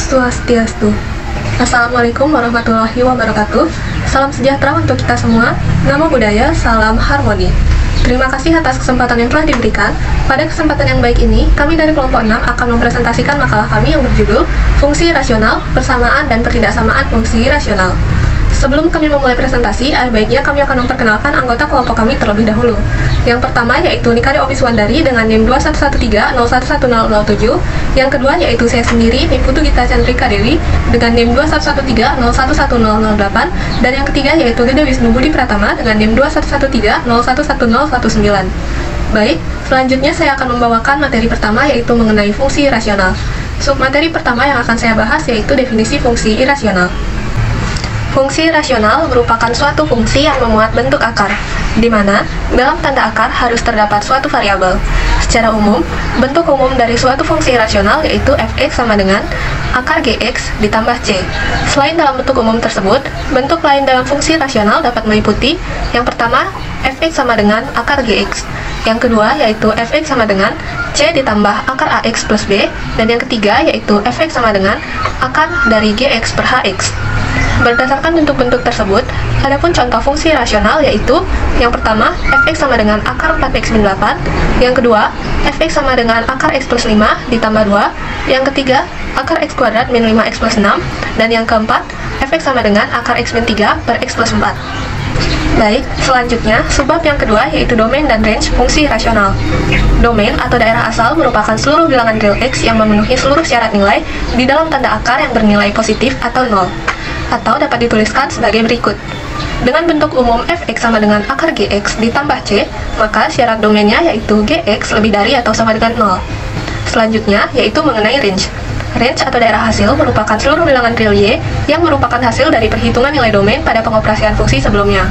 Swastiastu. Assalamualaikum warahmatullahi wabarakatuh. Salam sejahtera untuk kita semua. Namo Buddhaya, salam harmoni. Terima kasih atas kesempatan yang telah diberikan. Pada kesempatan yang baik ini, kami dari kelompok 6 akan mempresentasikan makalah kami yang berjudul Fungsi Rasional, Persamaan dan Pertidaksamaan Fungsi Rasional. Sebelum kami memulai presentasi, ada baiknya kami akan memperkenalkan anggota kelompok kami terlebih dahulu. Yang pertama yaitu Nikade Opiswandari dengan NIM 2113011007. Yang kedua yaitu saya sendiri, Niputu Gita Chandrika Dewi dengan NIM 2113011008. Dan yang ketiga yaitu Gede Wisnu Budi Pratama dengan NIM 2113011019. Baik, selanjutnya saya akan membawakan materi pertama yaitu mengenai fungsi rasional. Submateri pertama yang akan saya bahas yaitu definisi fungsi irasional. Fungsi rasional merupakan suatu fungsi yang memuat bentuk akar, di mana dalam tanda akar harus terdapat suatu variabel. Secara umum, bentuk umum dari suatu fungsi rasional yaitu fx sama dengan akar gx ditambah c. Selain dalam bentuk umum tersebut, bentuk lain dalam fungsi rasional dapat meliputi yang pertama, fx sama dengan akar gx. Yang kedua yaitu fx sama dengan c ditambah akar ax plus b. Dan yang ketiga yaitu fx sama dengan akar dari gx per hx. Berdasarkan bentuk-bentuk tersebut, adapun contoh fungsi rasional yaitu yang pertama, fx sama dengan akar 4x min 8, yang kedua, fx sama dengan akar x plus 5 ditambah 2, yang ketiga, akar x kuadrat min 5x plus 6, dan yang keempat, fx sama dengan akar x min 3 per x plus 4. Baik, selanjutnya, subbab yang kedua yaitu domain dan range fungsi rasional. Domain atau daerah asal merupakan seluruh bilangan real x yang memenuhi seluruh syarat nilai di dalam tanda akar yang bernilai positif atau 0. Atau dapat dituliskan sebagai berikut. Dengan bentuk umum fx sama dengan akar gx ditambah c, maka syarat domainnya yaitu gx lebih dari atau sama dengan 0. Selanjutnya yaitu mengenai range. Range atau daerah hasil merupakan seluruh bilangan real y yang merupakan hasil dari perhitungan nilai domain pada pengoperasian fungsi sebelumnya.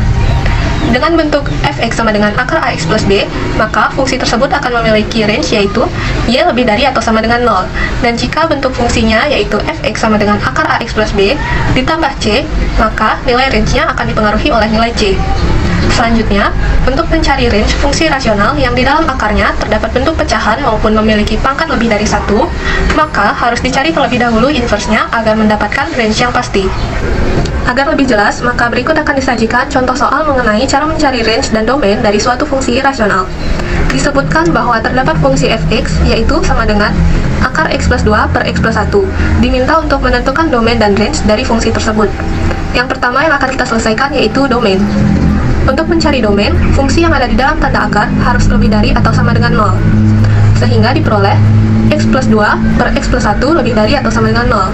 Dengan bentuk fx sama dengan akar ax plus b, maka fungsi tersebut akan memiliki range yaitu y lebih dari atau sama dengan 0. Dan jika bentuk fungsinya yaitu fx sama dengan akar ax plus b ditambah c, maka nilai range-nya akan dipengaruhi oleh nilai c. Selanjutnya, untuk mencari range fungsi rasional yang di dalam akarnya terdapat bentuk pecahan maupun memiliki pangkat lebih dari 1, maka harus dicari terlebih dahulu inverse-nya agar mendapatkan range yang pasti. Agar lebih jelas, maka berikut akan disajikan contoh soal mengenai cara mencari range dan domain dari suatu fungsi rasional. Disebutkan bahwa terdapat fungsi fx, yaitu sama dengan akar x plus 2 per x plus 1. Diminta untuk menentukan domain dan range dari fungsi tersebut. Yang pertama yang akan kita selesaikan yaitu domain. Untuk mencari domain, fungsi yang ada di dalam tanda akar harus lebih dari atau sama dengan 0. Sehingga diperoleh x plus 2 per x plus 1 lebih dari atau sama dengan 0.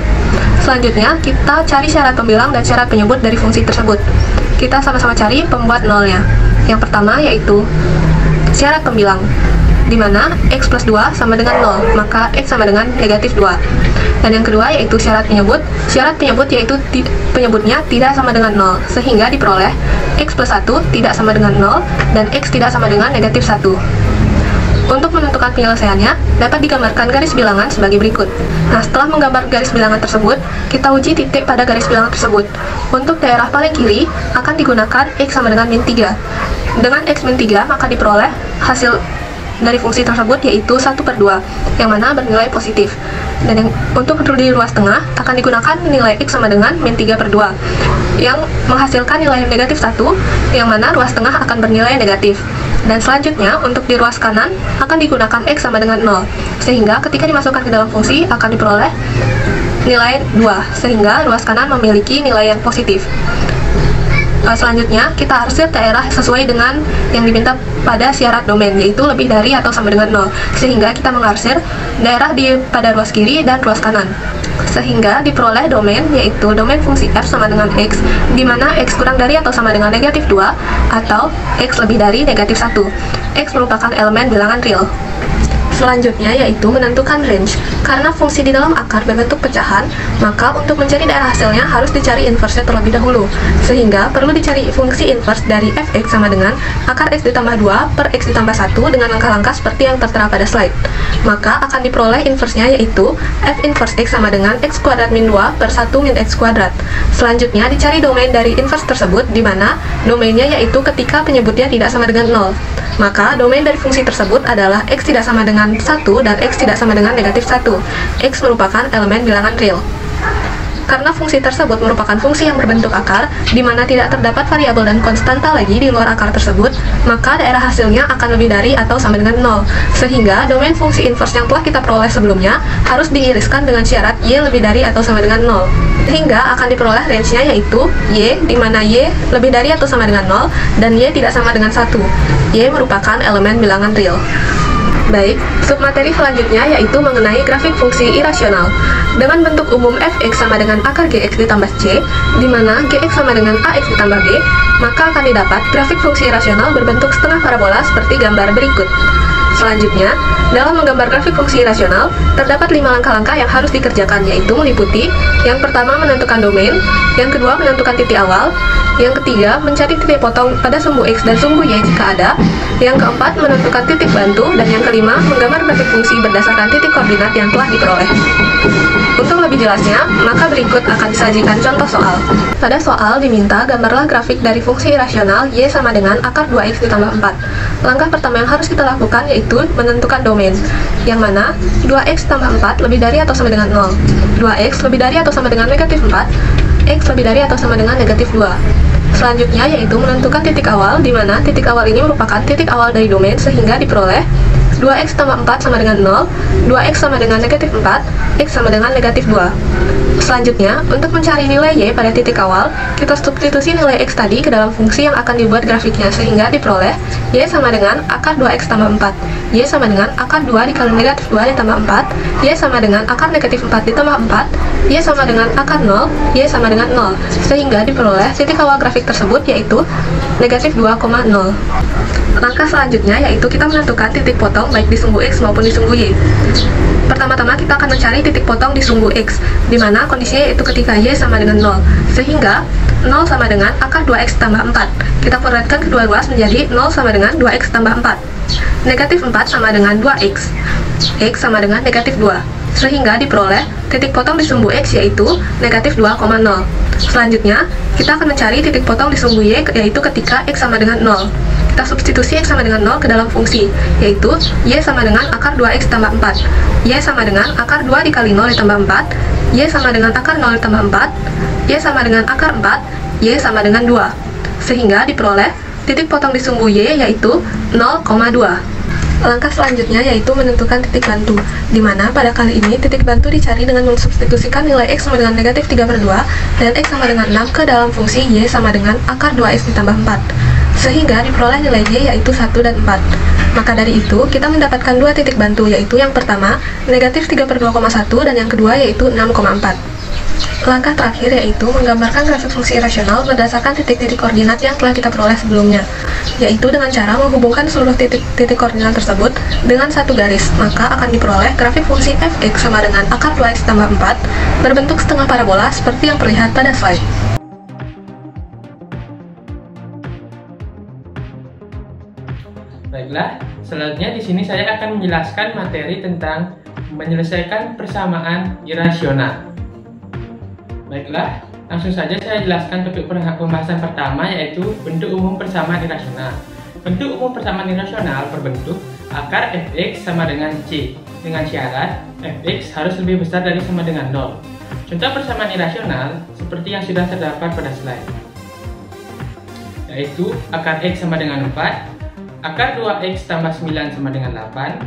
Selanjutnya, kita cari syarat pembilang dan syarat penyebut dari fungsi tersebut. Kita sama-sama cari pembuat nolnya. Yang pertama yaitu syarat pembilang, di mana x plus 2 sama dengan 0, maka x sama dengan negatif 2. Dan yang kedua yaitu syarat penyebut yaitu penyebutnya tidak sama dengan 0, sehingga diperoleh x plus 1 tidak sama dengan 0, dan x tidak sama dengan negatif 1. Untuk menentukan penyelesaiannya, dapat digambarkan garis bilangan sebagai berikut. Nah, setelah menggambar garis bilangan tersebut, kita uji titik pada garis bilangan tersebut. Untuk daerah paling kiri, akan digunakan x sama dengan min 3. Dengan x min 3, maka diperoleh hasil dari fungsi tersebut yaitu 1 per 2, yang mana bernilai positif. Dan untuk di ruas tengah, akan digunakan nilai x sama dengan min 3 per 2, yang menghasilkan nilai negatif 1, yang mana ruas tengah akan bernilai negatif. Dan selanjutnya, untuk di ruas kanan, akan digunakan x sama dengan 0, sehingga ketika dimasukkan ke dalam fungsi, akan diperoleh nilai 2, sehingga ruas kanan memiliki nilai yang positif. Selanjutnya, kita arsir daerah sesuai dengan yang diminta pada syarat domain, yaitu lebih dari atau sama dengan 0, sehingga kita mengarsir daerah pada ruas kiri dan ruas kanan. Sehingga diperoleh domain, yaitu domain fungsi f sama dengan x, di mana x kurang dari atau sama dengan negatif 2, atau x lebih dari negatif 1. X merupakan elemen bilangan real. Selanjutnya yaitu menentukan range. Karena fungsi di dalam akar berbentuk pecahan, maka untuk mencari daerah hasilnya harus dicari inverse terlebih dahulu. Sehingga perlu dicari fungsi inverse dari fx sama dengan akar x ditambah 2 per x ditambah 1 dengan langkah-langkah seperti yang tertera pada slide. Maka akan diperoleh inverse-nya yaitu f inverse x sama dengan x kuadrat min 2 per 1 min x kuadrat. Selanjutnya dicari domain dari inverse tersebut, di mana domainnya yaitu ketika penyebutnya tidak sama dengan 0. Maka domain dari fungsi tersebut adalah x tidak sama dengan 1 dan x tidak sama dengan negatif 1. X merupakan elemen bilangan real. Karena fungsi tersebut merupakan fungsi yang berbentuk akar, di mana tidak terdapat variabel dan konstanta lagi di luar akar tersebut, maka daerah hasilnya akan lebih dari atau sama dengan 0. Sehingga domain fungsi inverse yang telah kita peroleh sebelumnya harus diiriskan dengan syarat y lebih dari atau sama dengan 0. Sehingga akan diperoleh range-nya yaitu y, di mana y lebih dari atau sama dengan 0, dan y tidak sama dengan 1. Y merupakan elemen bilangan real. Baik, submateri selanjutnya yaitu mengenai grafik fungsi irasional. Dengan bentuk umum fx sama dengan akar gx ditambah c, di mana gx sama dengan ax ditambah b, maka akan didapat grafik fungsi irasional berbentuk setengah parabola seperti gambar berikut. Selanjutnya, dalam menggambar grafik fungsi irasional, terdapat 5 langkah-langkah yang harus dikerjakan, yaitu meliputi yang pertama menentukan domain, yang kedua menentukan titik awal, yang ketiga mencari titik potong pada sumbu x dan sumbu y jika ada, yang keempat menentukan titik bantu, dan yang kelima menggambar grafik fungsi berdasarkan titik koordinat yang telah diperoleh. Untuk lebih jelasnya, maka berikut akan disajikan contoh soal. Pada soal diminta gambarlah grafik dari fungsi irasional y sama dengan akar 2x ditambah 4. Langkah pertama yang harus kita lakukan yaitu menentukan domain, yang mana 2x tambah 4 lebih dari atau sama dengan 0, 2x lebih dari atau sama dengan negatif 4, x lebih dari atau sama dengan negatif 2. Selanjutnya yaitu menentukan titik awal, di mana titik awal ini merupakan titik awal dari domain sehingga diperoleh 2x tambah 4 sama dengan 0, 2x sama dengan negatif 4, x sama dengan negatif 2. Selanjutnya, untuk mencari nilai y pada titik awal, kita substitusi nilai x tadi ke dalam fungsi yang akan dibuat grafiknya sehingga diperoleh y sama dengan akar 2x tambah 4, y sama dengan akar 2 dikali negatif 2 ditambah 4, y sama dengan akar negatif 4 ditambah 4, y sama dengan akar 0, y sama dengan 0, sehingga diperoleh titik awal grafik tersebut yaitu negatif 2,0. Langkah selanjutnya yaitu kita menentukan titik potong baik di sumbu x maupun di sumbu y. Pertama-tama kita akan mencari titik potong di sumbu x, di mana kondisinya yaitu ketika y sama dengan 0, sehingga 0 sama dengan akar 2x tambah 4. Kita perhatikan kedua ruas menjadi 0 sama dengan 2x tambah 4. Negatif 4 sama dengan 2x, x sama dengan negatif 2, sehingga diperoleh titik potong di sumbu x yaitu negatif 2,0. Selanjutnya, kita akan mencari titik potong di sumbu y yaitu ketika x sama dengan 0. Kita substitusi x sama dengan 0 ke dalam fungsi, yaitu y sama dengan akar 2x tambah 4, y sama dengan akar 2 dikali 0 ditambah 4, y sama dengan akar 0 ditambah 4, y sama dengan akar 4, y sama dengan 2, sehingga diperoleh titik potong di sumbu y yaitu 0,2. Langkah selanjutnya yaitu menentukan titik bantu, di mana pada kali ini titik bantu dicari dengan mensubstitusikan nilai x sama dengan negatif 3/2 dan x sama dengan 6 ke dalam fungsi y sama dengan akar 2x ditambah 4, sehingga diperoleh nilai y yaitu 1 dan 4. Maka dari itu, kita mendapatkan dua titik bantu, yaitu yang pertama negatif 3/2,1 dan yang kedua yaitu 6,4. Langkah terakhir yaitu menggambarkan grafik fungsi irasional berdasarkan titik-titik koordinat yang telah kita peroleh sebelumnya, yaitu dengan cara menghubungkan seluruh titik-titik koordinat tersebut dengan satu garis, maka akan diperoleh grafik fungsi fx sama dengan akar 2x tambah 4 berbentuk setengah parabola seperti yang terlihat pada slide. Baiklah, selanjutnya di sini saya akan menjelaskan materi tentang menyelesaikan persamaan irasional. Baiklah, langsung saja saya jelaskan topik pembahasan pertama yaitu bentuk umum persamaan irasional. Bentuk umum persamaan irasional berbentuk akar fx sama dengan c dengan syarat fx harus lebih besar dari sama dengan 0. Contoh persamaan irasional seperti yang sudah terdapat pada slide, yaitu akar x sama dengan 4, akar 2x tambah 9 sama dengan 8,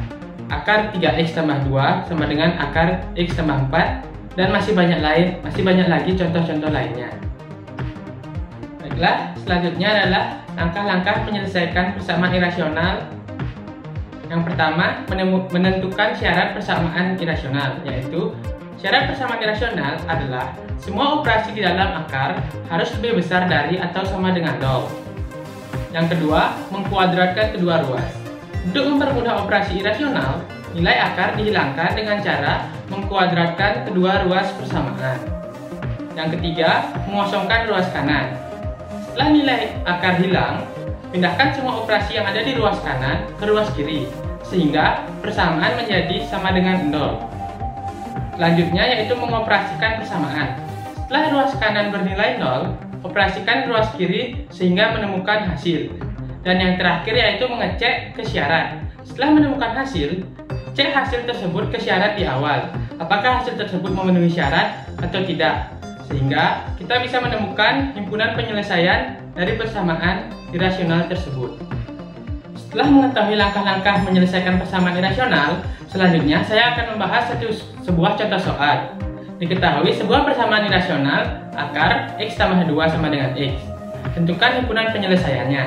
akar 3x tambah 2 sama dengan akar x tambah 4, dan masih banyak lagi contoh-contoh lainnya. Baiklah, selanjutnya adalah langkah-langkah menyelesaikan persamaan irasional. Yang pertama, menentukan syarat persamaan irasional, yaitu syarat persamaan irasional adalah semua operasi di dalam akar harus lebih besar dari atau sama dengan 0. Yang kedua, mengkuadratkan kedua ruas. Untuk mempermudah operasi irasional, nilai akar dihilangkan dengan cara mengkuadratkan kedua ruas persamaan. Yang ketiga, mengosongkan ruas kanan. Setelah nilai akar hilang, pindahkan semua operasi yang ada di ruas kanan ke ruas kiri, sehingga persamaan menjadi sama dengan 0. Selanjutnya yaitu mengoperasikan persamaan. Setelah ruas kanan bernilai 0, operasikan ruas kiri sehingga menemukan hasil. Dan yang terakhir yaitu mengecek ke syarat. Setelah menemukan hasil, cek hasil tersebut ke syarat di awal. Apakah hasil tersebut memenuhi syarat atau tidak? sehingga kita bisa menemukan himpunan penyelesaian dari persamaan irasional tersebut. Setelah mengetahui langkah-langkah menyelesaikan persamaan irasional, selanjutnya saya akan membahas sebuah contoh soal. Diketahui sebuah persamaan irasional akar X tambah 2 sama dengan X. Tentukan himpunan penyelesaiannya.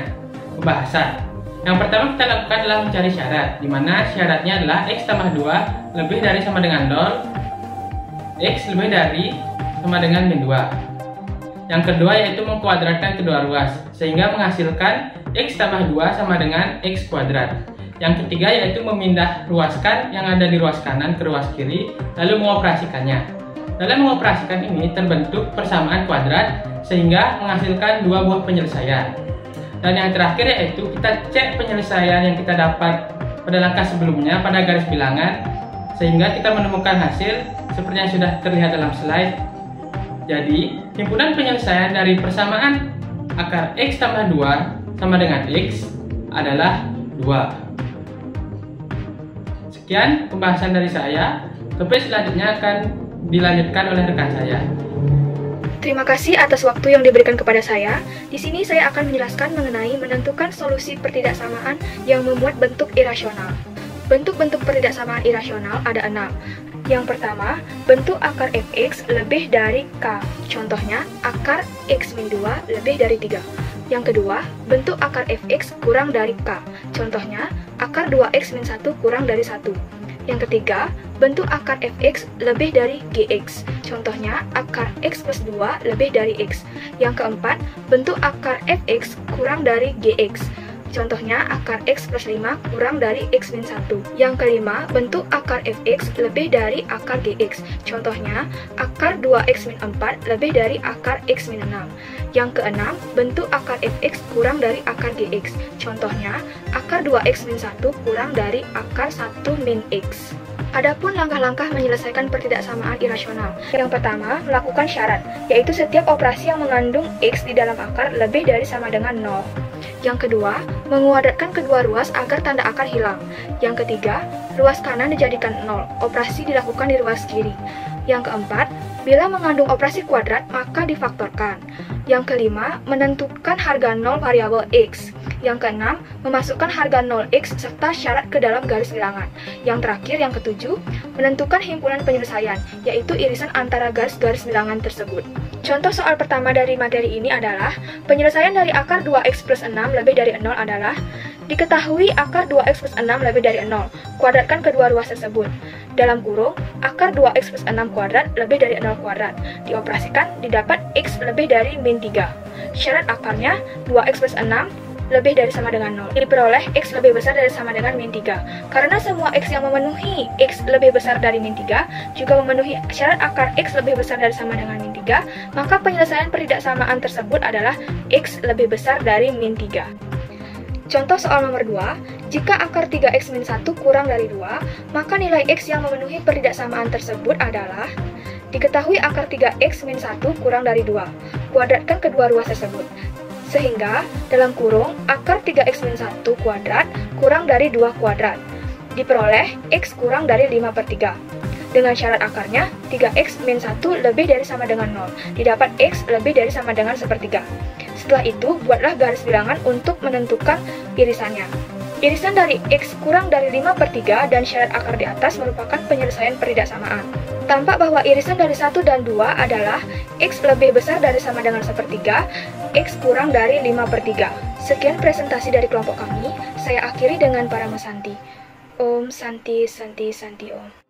Pembahasan. Yang pertama kita lakukan adalah mencari syarat, di mana syaratnya adalah X tambah 2 lebih dari sama dengan 0, X lebih dari sama dengan min 2. Yang kedua yaitu mengkuadratkan kedua ruas, sehingga menghasilkan X tambah 2 sama dengan X kuadrat. Yang ketiga yaitu memindah ruaskan yang ada di ruas kanan ke ruas kiri, lalu mengoperasikannya. Dalam mengoperasikan ini terbentuk persamaan kuadrat, sehingga menghasilkan dua buah penyelesaian. Dan yang terakhir yaitu kita cek penyelesaian yang kita dapat pada langkah sebelumnya pada garis bilangan, sehingga kita menemukan hasil seperti yang sudah terlihat dalam slide. Jadi, himpunan penyelesaian dari persamaan akar X tambah 2 sama dengan X adalah 2. Sekian pembahasan dari saya. Topik selanjutnya akan dilanjutkan oleh rekan saya. Terima kasih atas waktu yang diberikan kepada saya. Di sini saya akan menjelaskan mengenai menentukan solusi pertidaksamaan yang memuat bentuk irasional. Bentuk-bentuk pertidaksamaan irasional ada 6. Yang pertama, bentuk akar fx lebih dari k. Contohnya, akar x min 2 lebih dari 3. Yang kedua, bentuk akar fx kurang dari k. Contohnya, akar 2x min 1 kurang dari 1. Yang ketiga, bentuk akar fx lebih dari gx. Contohnya, akar x plus 2 lebih dari x. Yang keempat, bentuk akar fx kurang dari gx. Contohnya, akar x plus 5 kurang dari x min 1. Yang kelima, bentuk akar fx lebih dari akar gx. Contohnya, akar 2x min 4 lebih dari akar x min 6. Yang keenam, bentuk akar fx kurang dari akar gx. Contohnya, akar 2x min 1 kurang dari akar 1 min x. Adapun langkah-langkah menyelesaikan pertidaksamaan irasional. Yang pertama, melakukan syarat, yaitu setiap operasi yang mengandung x di dalam akar lebih dari sama dengan 0. Yang kedua, menguadratkan kedua ruas agar tanda akar hilang. Yang ketiga, ruas kanan dijadikan 0, operasi dilakukan di ruas kiri. Yang keempat, bila mengandung operasi kuadrat, maka difaktorkan. Yang kelima, menentukan harga 0 variabel x. Yang keenam, memasukkan harga 0x serta syarat ke dalam garis bilangan. Yang terakhir, yang ketujuh, menentukan himpunan penyelesaian, yaitu irisan antara garis-garis bilangan tersebut. Contoh soal pertama dari materi ini adalah, penyelesaian dari akar 2x plus 6 lebih dari 0 adalah, diketahui akar 2x plus 6 lebih dari 0, kuadratkan kedua ruas tersebut. Dalam kurung, akar 2x plus 6 kuadrat lebih dari 0 kuadrat. Dioperasikan, didapat x lebih dari min 3. Syarat akarnya, 2x plus 6 lebih dari sama dengan 0. Diperoleh x lebih besar dari sama dengan min 3. Karena semua x yang memenuhi x lebih besar dari min 3 juga memenuhi syarat akar x lebih besar dari sama dengan min 3, maka penyelesaian pertidaksamaan tersebut adalah x lebih besar dari min 3. Contoh soal nomor 2, jika akar 3x min 1 kurang dari 2, maka nilai x yang memenuhi pertidaksamaan tersebut adalah, diketahui akar 3x min 1 kurang dari 2, kuadratkan kedua ruas tersebut. Sehingga, dalam kurung, akar 3x min 1 kuadrat kurang dari 2 kuadrat. Diperoleh x kurang dari 5/3. Dengan syarat akarnya, 3x min 1 lebih dari sama dengan 0. Didapat x lebih dari sama dengan 1/3. Setelah itu, buatlah garis bilangan untuk menentukan irisannya. Irisan dari x kurang dari 5/3 dan syarat akar di atas merupakan penyelesaian pertidaksamaan. Tampak bahwa irisan dari 1 dan 2 adalah x lebih besar dari sama dengan 1/3, x kurang dari 5/3. Sekian presentasi dari kelompok kami, saya akhiri dengan para Santi. Om Santi Santi Santi Om.